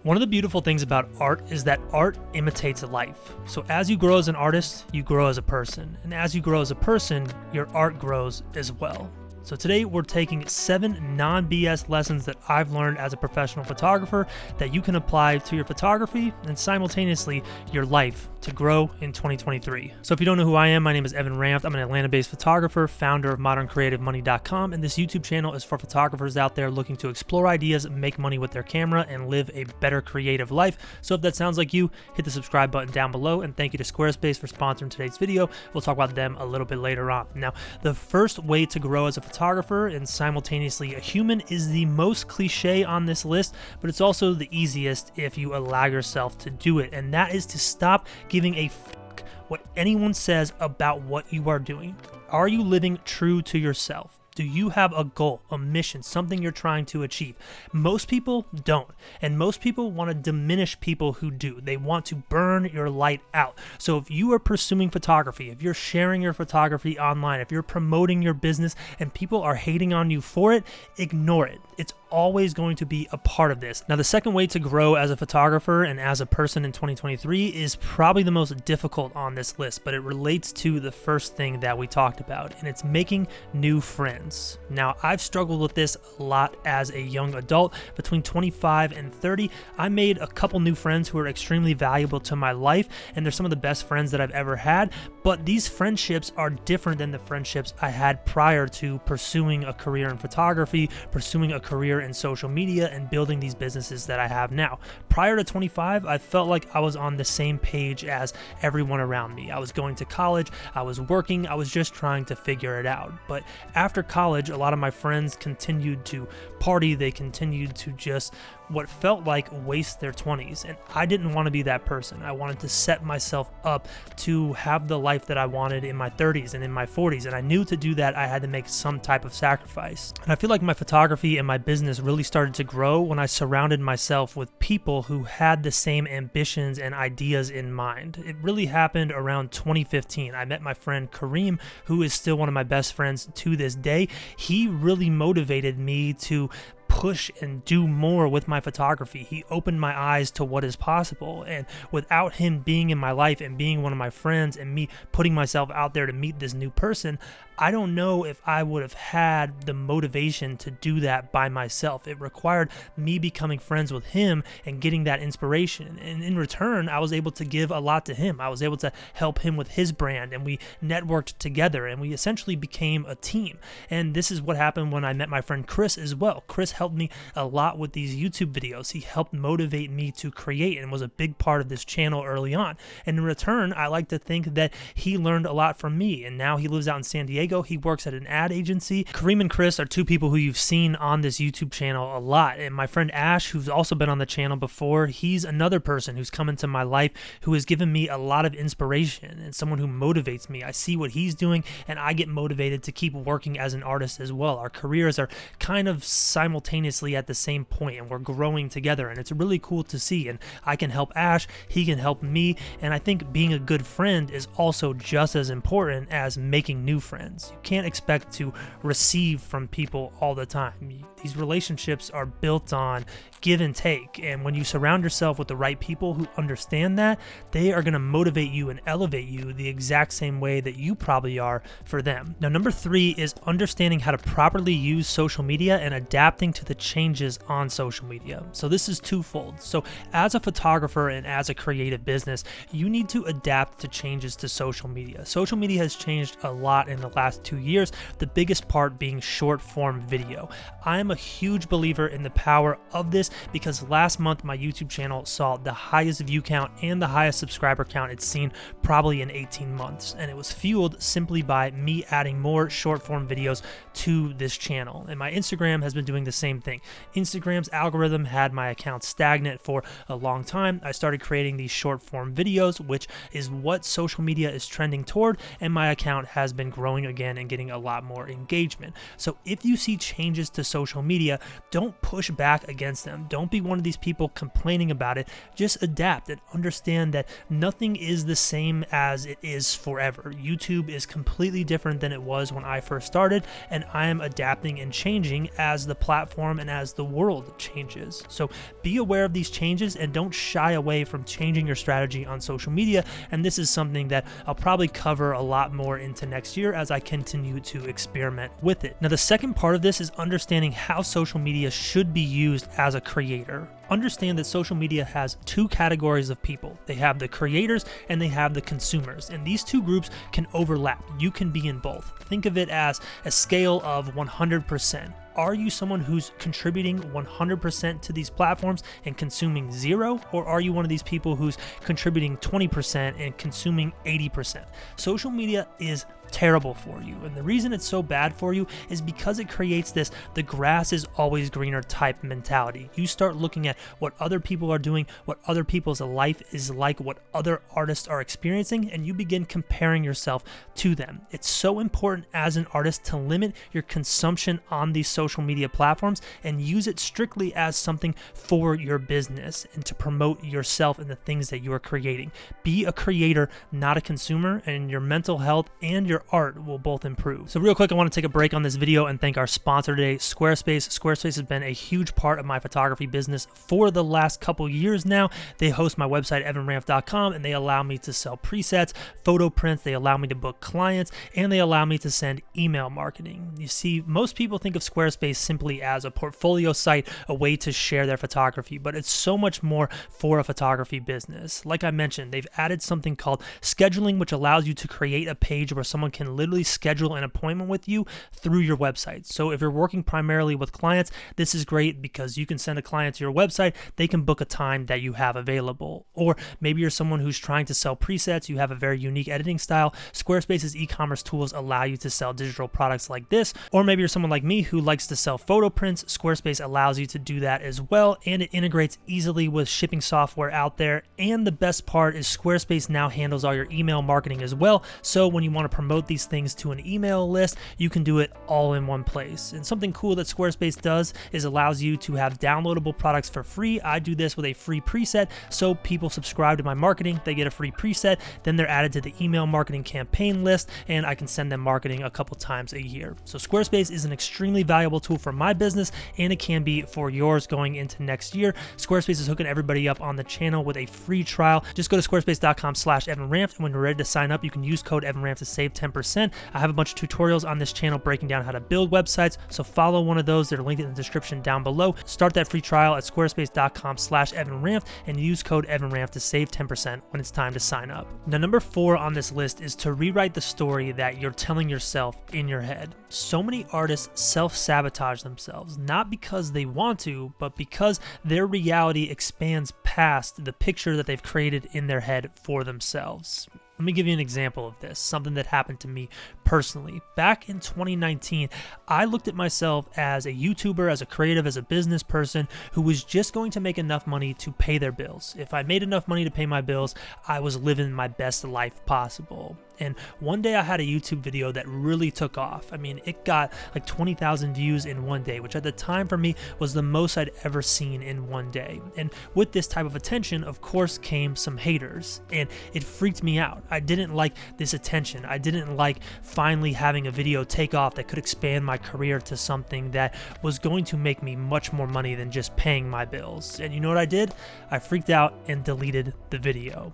One of the beautiful things about art is that art imitates life. So as you grow as an artist, you grow as a person. And as you grow as a person, your art grows as well. So today we're taking 7 non-BS lessons that I've learned as a professional photographer that you can apply to your photography and simultaneously your life to grow in 2023. So if you don't know who I am, my name is Evan Ramft. I'm an Atlanta-based photographer, founder of moderncreativemoney.com, and this YouTube channel is for photographers out there looking to explore ideas, make money with their camera, and live a better creative life. So if that sounds like you, hit the subscribe button down below, and thank you to Squarespace for sponsoring today's video. We'll talk about them a little bit later on. Now, the first way to grow as a photographer and simultaneously a human is the most cliche on this list, but it's also the easiest if you allow yourself to do it, and that is to stop giving a fuck what anyone says about what you are doing. Are you living true to yourself? Do you have a goal, a mission, something you're trying to achieve? Most people don't, and most people want to diminish people who do. They want to burn your light out. So if you are pursuing photography, if you're sharing your photography online, if you're promoting your business and people are hating on you for it, ignore it. It's always going to be a part of this. Now, the second way to grow as a photographer and as a person in 2023 is probably the most difficult on this list, but it relates to the first thing that we talked about, and it's making new friends. Now, I've struggled with this a lot as a young adult. Between 25 and 30, I made a couple new friends who are extremely valuable to my life, and they're some of the best friends that I've ever had, but these friendships are different than the friendships I had prior to pursuing a career in photography, pursuing a career in social media, and building these businesses that I have now. Prior to 25, I felt like I was on the same page as everyone around me. I was going to college, I was working, I was just trying to figure it out. But after college, a lot of my friends continued to party, they continued to just what felt like waste their 20s, and I didn't want to be that person. I wanted to set myself up to have the life that I wanted in my 30s and in my 40s, and I knew to do that I had to make some type of sacrifice. And I feel like my photography and my business really started to grow when I surrounded myself with people who had the same ambitions and ideas in mind. It really happened around 2015. I met my friend Kareem, who is still one of my best friends to this day. He really motivated me to push and do more with my photography. He opened my eyes to what is possible, and without him being in my life and being one of my friends and me putting myself out there to meet this new person, I don't know if I would have had the motivation to do that by myself. It required me becoming friends with him and getting that inspiration, and in return I was able to give a lot to him. I was able to help him with his brand, and we networked together, and we essentially became a team. And this is what happened when I met my friend Chris as well. Chris helped me a lot with these YouTube videos. He helped motivate me to create and was a big part of this channel early on. And in return, I like to think that he learned a lot from me, and now he lives out in San Diego. He works at an ad agency. Kareem and Chris are two people who you've seen on this YouTube channel a lot. And my friend Ash, who's also been on the channel before, he's another person who's come into my life who has given me a lot of inspiration and someone who motivates me. I see what he's doing and I get motivated to keep working as an artist as well. Our careers are kind of simultaneously at the same point, and we're growing together, and it's really cool to see. And I can help Ash, he can help me, and I think being a good friend is also just as important as making new friends. You can't expect to receive from people all the time. These relationships are built on give and take, and when you surround yourself with the right people who understand that, they are going to motivate you and elevate you the exact same way that you probably are for them. Now, number 3 is understanding how to properly use social media and adapting to the changes on social media. So this is twofold. So as a photographer and as a creative business, you need to adapt to changes to social media. Social media has changed a lot in the last 2 years, the biggest part being short form video. I am a huge believer in the power of this because last month my YouTube channel saw the highest view count and the highest subscriber count it's seen probably in 18 months, and it was fueled simply by me adding more short form videos to this channel. And my Instagram has been doing the same thing. Instagram's algorithm had my account stagnant for a long time. I started creating these short form videos, which is what social media is trending toward, and my account has been growing again and getting a lot more engagement. So if you see changes to social media, don't push back against them. Don't be one of these people complaining about it. Just adapt and understand that nothing is the same as it is forever. YouTube is completely different than it was when I first started, and I am adapting and changing as the platform platform and as the world changes. So be aware of these changes and don't shy away from changing your strategy on social media. And this is something that I'll probably cover a lot more into next year as I continue to experiment with it. Now, the second part of this is understanding how social media should be used as a creator. Understand that social media has two categories of people. They have the creators and they have the consumers, and these two groups can overlap. You can be in both. Think of it as a scale of 100%. Are you someone who's contributing 100% to these platforms and consuming 0? Or are you one of these people who's contributing 20% and consuming 80%? Social media is terrible for you, and the reason it's so bad for you is because it creates this the grass is always greener type mentality. You start looking at what other people are doing, what other people's life is like, what other artists are experiencing, and you begin comparing yourself to them. It's so important as an artist to limit your consumption on these social media platforms and use it strictly as something for your business and to promote yourself and the things that you are creating. Be a creator, not a consumer, and your mental health and your art will both improve. So real quick, I want to take a break on this video and thank our sponsor today, Squarespace. Squarespace has been a huge part of my photography business for the last couple years now. They host my website, evanramf.com, and they allow me to sell presets, photo prints, they allow me to book clients, and they allow me to send email marketing. You see, most people think of Squarespace simply as a portfolio site, a way to share their photography, but it's so much more for a photography business. Like I mentioned, they've added something called scheduling, which allows you to create a page where someone can literally schedule an appointment with you through your website. So if you're working primarily with clients, this is great because you can send a client to your website, they can book a time that you have available. Or maybe you're someone who's trying to sell presets, you have a very unique editing style. Squarespace's e-commerce tools allow you to sell digital products like this. Or maybe you're someone like me who likes to sell photo prints. Squarespace allows you to do that as well, and it integrates easily with shipping software out there. And the best part is Squarespace now handles all your email marketing as well. So when you want to promote these things to an email list, you can do it all in one place. And something cool that Squarespace does is allows you to have downloadable products for free. I do this with a free preset, so people subscribe to my marketing, they get a free preset, then they're added to the email marketing campaign list, and I can send them marketing a couple times a year. So Squarespace is an extremely valuable tool for my business, and it can be for yours going into next year. Squarespace is hooking everybody up on the channel with a free trial. Just go to squarespace.com/EvanRamft, and when you're ready to sign up, you can use code EvanRamft to save 10%. I have a bunch of tutorials on this channel breaking down how to build websites, so follow one of those. They're linked in the description down below. Start that free trial at squarespace.com/EvanRamft and use code EvanRamft to save 10% when it's time to sign up. Now, number 4 on this list is to rewrite the story that you're telling yourself in your head. So many artists self-sabotage themselves, not because they want to, but because their reality expands past the picture that they've created in their head for themselves. Let me give you an example of this, something that happened to me personally. Back in 2019, I looked at myself as a YouTuber, as a creative, as a business person who was just going to make enough money to pay their bills. If I made enough money to pay my bills, I was living my best life possible. And one day I had a YouTube video that really took off. I mean, it got like 20,000 views in one day, which at the time for me was the most I'd ever seen in one day. And with this type of attention, of course, came some haters, and it freaked me out. I didn't like this attention. I didn't like finally having a video take off that could expand my career to something that was going to make me much more money than just paying my bills. And you know what I did? I freaked out and deleted the video.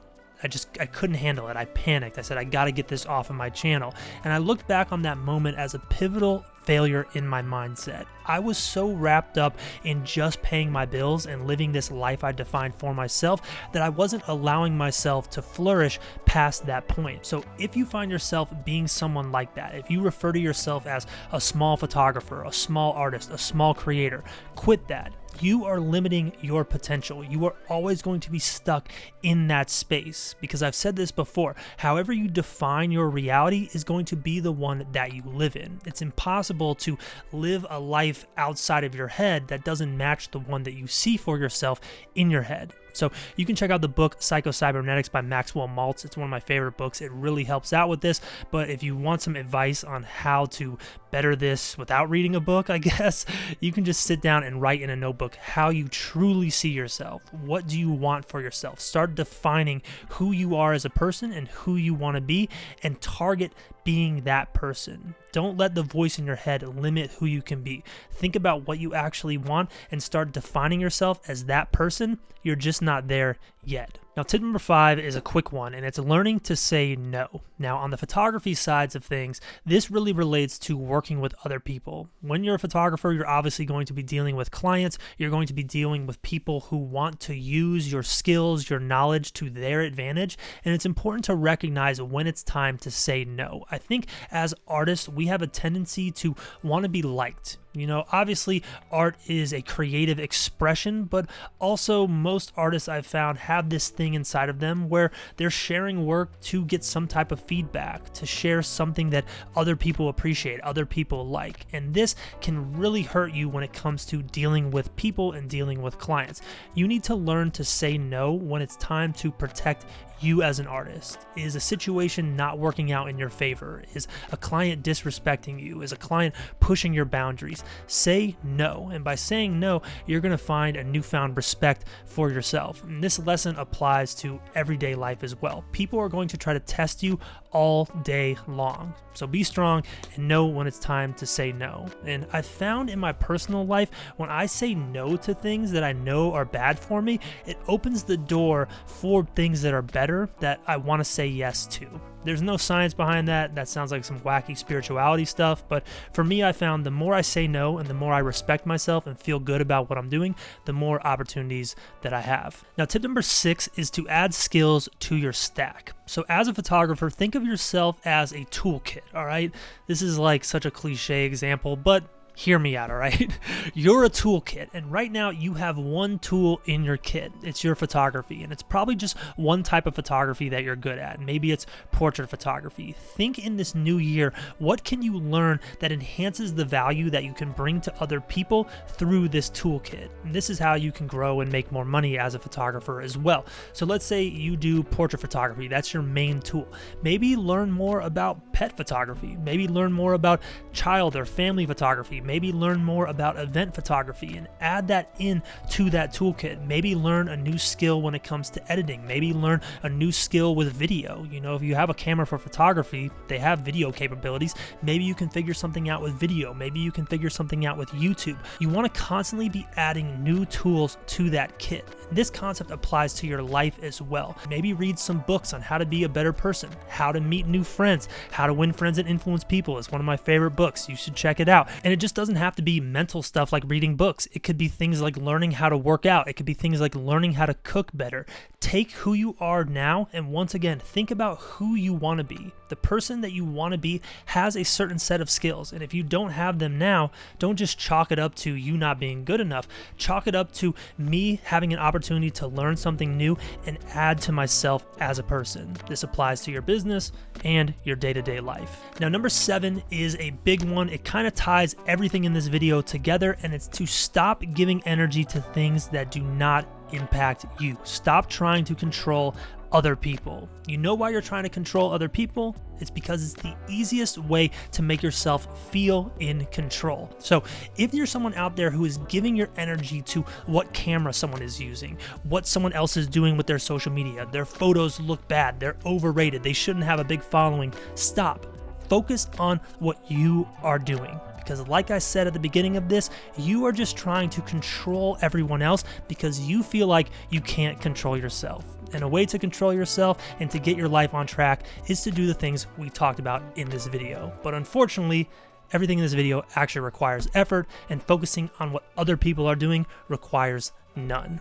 I couldn't handle it. I panicked. I said, I got to get this off of my channel. And I looked back on that moment as a pivotal failure in my mindset. I was so wrapped up in just paying my bills and living this life I defined for myself that I wasn't allowing myself to flourish past that point. So if you find yourself being someone like that, if you refer to yourself as a small photographer, a small artist, a small creator, quit that. You are limiting your potential. You are always going to be stuck in that space because I've said this before. However you define your reality is going to be the one that you live in. It's impossible to live a life outside of your head that doesn't match the one that you see for yourself in your head. So you can check out the book Psycho-Cybernetics by Maxwell Maltz. It's one of my favorite books. It really helps out with this. But if you want some advice on how to better this without reading a book, I guess, you can just sit down and write in a notebook how you truly see yourself. What do you want for yourself? Start defining who you are as a person and who you want to be, and target being that person. Don't let the voice in your head limit who you can be. Think about what you actually want and start defining yourself as that person. You're just not there yet. Now, tip number 5 is a quick one, and it's learning to say no. Now, on the photography sides of things, this really relates to working with other people. When you're a photographer, you're obviously going to be dealing with clients. You're going to be dealing with people who want to use your skills, your knowledge to their advantage, and it's important to recognize when it's time to say no. I think as artists, we have a tendency to want to be liked. You know, obviously art is a creative expression, but also most artists I've found have this thing inside of them where they're sharing work to get some type of feedback, to share something that other people appreciate, other people like. And this can really hurt you when it comes to dealing with people and dealing with clients. You need to learn to say no when it's time to protect you as an artist. Is a situation not working out in your favor? Is a client disrespecting you? Is a client pushing your boundaries? Say no. And by saying no, you're going to find a newfound respect for yourself. And this lesson applies to everyday life as well. People are going to try to test you all day long. So be strong and know when it's time to say no. And I found in my personal life, when I say no to things that I know are bad for me, it opens the door for things that are better that I want to say yes to. There's no science behind that. That sounds like some wacky spirituality stuff. But for me, I found the more I say no and the more I respect myself and feel good about what I'm doing, the more opportunities that I have. Now, tip number 6 is to add skills to your stack. So as a photographer, think of yourself as a toolkit, all right? This is like such a cliche example, but hear me out, all right? You're a toolkit, and right now you have one tool in your kit. It's your photography, and it's probably just one type of photography that you're good at. Maybe it's portrait photography. Think in this new year, what can you learn that enhances the value that you can bring to other people through this toolkit? And this is how you can grow and make more money as a photographer as well. So let's say you do portrait photography. That's your main tool. Maybe learn more about pet photography. Maybe learn more about child or family photography. Maybe learn more about event photography and add that in to that toolkit. Maybe learn a new skill when it comes to editing. Maybe learn a new skill with video. You know, if you have a camera for photography, they have video capabilities. Maybe you can figure something out with video. Maybe you can figure something out with YouTube. You want to constantly be adding new tools to that kit. This concept applies to your life as well. Maybe read some books on how to be a better person, how to meet new friends, how to win friends and influence people. It's one of my favorite books. You should check it out. And it just doesn't have to be mental stuff like reading books. It could be things like learning how to work out. It could be things like learning how to cook better. Take who you are now and once again, think about who you want to be. The person that you want to be has a certain set of skills. And if you don't have them now, don't just chalk it up to you not being good enough. Chalk it up to me having an opportunity to learn something new and add to myself as a person. This applies to your business and your day-to-day life. Now, number 7 is a big one. It kind of ties everything in this video together, and it's to stop giving energy to things that do not impact you. Stop trying to control other people. You know why you're trying to control other people? It's because it's the easiest way to make yourself feel in control. So if you're someone out there who is giving your energy to what camera someone is using, what someone else is doing with their social media, their photos look bad, they're overrated, they shouldn't have a big following, stop. Focus on what you are doing. Because like I said at the beginning of this, you are just trying to control everyone else because you feel like you can't control yourself. And a way to control yourself and to get your life on track is to do the things we talked about in this video. But unfortunately, everything in this video actually requires effort, and focusing on what other people are doing requires none.